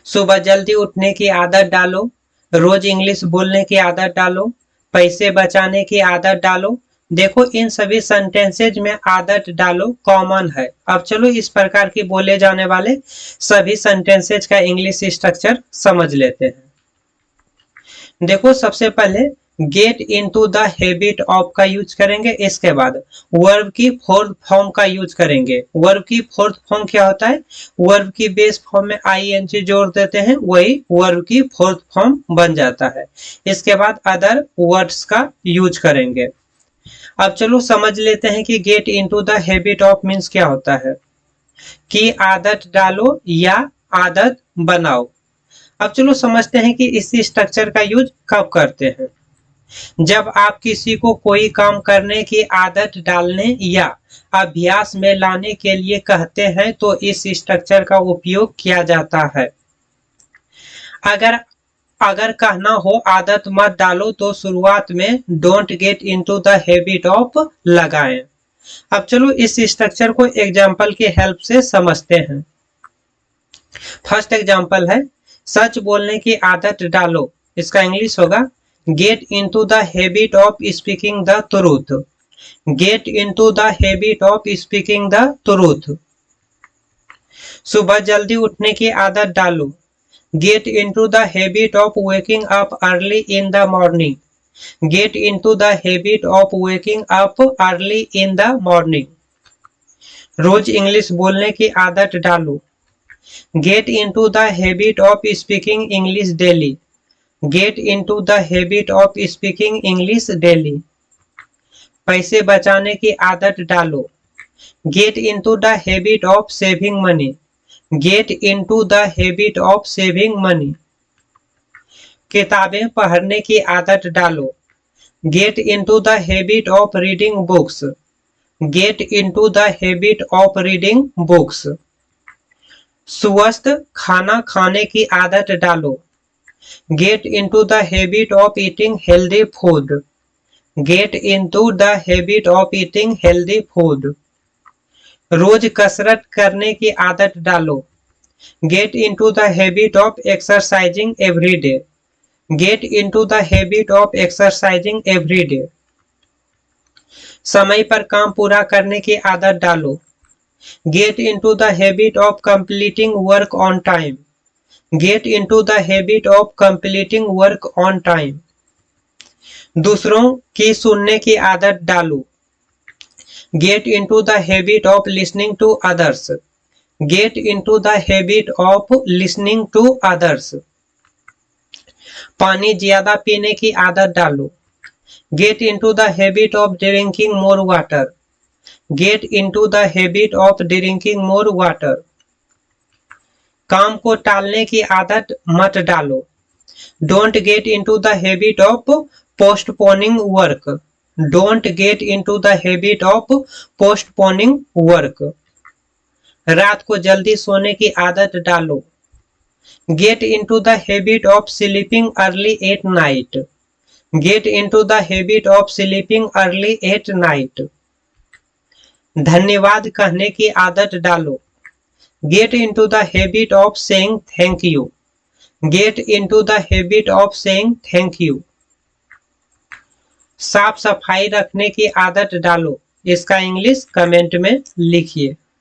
सुबह जल्दी उठने की आदत डालो, रोज इंग्लिश बोलने की आदत डालो, पैसे बचाने की आदत डालो। देखो इन सभी सेंटेंसेज में आदत डालो कॉमन है। अब चलो इस प्रकार की बोले जाने वाले सभी सेंटेंसेज का इंग्लिश स्ट्रक्चर समझ लेते हैं। देखो सबसे पहले gate into the habit of का यूज करेंगे, इसके बाद वर्ब की फोर्थ फॉर्म का यूज करेंगे। वर्ब की फोर्थ फॉर्म क्या होता है? वर्ब की बेस फॉर्म में आईएनजी जोड़ देते हैं, वही वर्ब की फोर्थ फॉर्म बन जाता है। इसके बाद अदर वर्ड्स का यूज करेंगे। अब चलो समझ लेते हैं कि gate into the habit of means क्या होता है, कि आदत डालो या आदत बनाओ। अब चलो समझते हैं कि इस स्ट्रक्चर का यूज कब करते हैं। जब आप किसी को कोई काम करने की आदत डालने या अभ्यास में लाने के लिए कहते हैं तो इस स्ट्रक्चर का उपयोग किया जाता है। अगर कहना हो आदत मत डालो तो शुरुआत में don't get into the habit of लगाएं। अब चलो इस स्ट्रक्चर को एग्जाम्पल की हेल्प से समझते हैं। फर्स्ट एग्जाम्पल है सच बोलने की आदत डालो, इसका इंग्लिश होगा get into the habit of speaking the truth. Get into the habit of speaking the truth. सुबह जल्दी उठने की आदत डालो, get into the habit of waking up early in the morning. Get into the habit of waking up early in the morning. रोज English बोलने की आदत डालो, get into the habit of speaking English daily. Get into the habit of speaking English daily. पैसे बचाने की आदत डालो, get into the habit of saving money. Get into the habit of saving money. किताबें पढ़ने की आदत डालो, get into the habit of reading books. Get into the habit of reading books. स्वस्थ खाना खाने की आदत डालो, get into the habit of eating healthy food. Get into the habit of eating healthy food. रोज कसरत करने की आदत डालो, get into the habit of exercising every day. Get into the habit of exercising every day. समय पर काम पूरा करने की आदत डालो, get into the habit of completing work on time. Get into the habit of completing work on time. दूसरों की सुनने की आदत डालो, get into the habit of listening to others. Get into the habit of listening to others. पानी ज्यादा पीने की आदत डालो, get into the habit of drinking more water. Gate into the habit of drinking more water. काम को टालने की आदत मत डालो, don't get into the habit of postponing work. Don't get into the habit of postponing work. रात को जल्दी सोने की आदत डालो, get into the habit of sleeping early at night. Gate into the habit of sleeping early at night. धन्यवाद कहने की आदत डालो, get into the habit of saying thank you. Gate into the habit of saying thank you. साफ सफाई रखने की आदत डालो, इसका इंग्लिश कमेंट में लिखिए।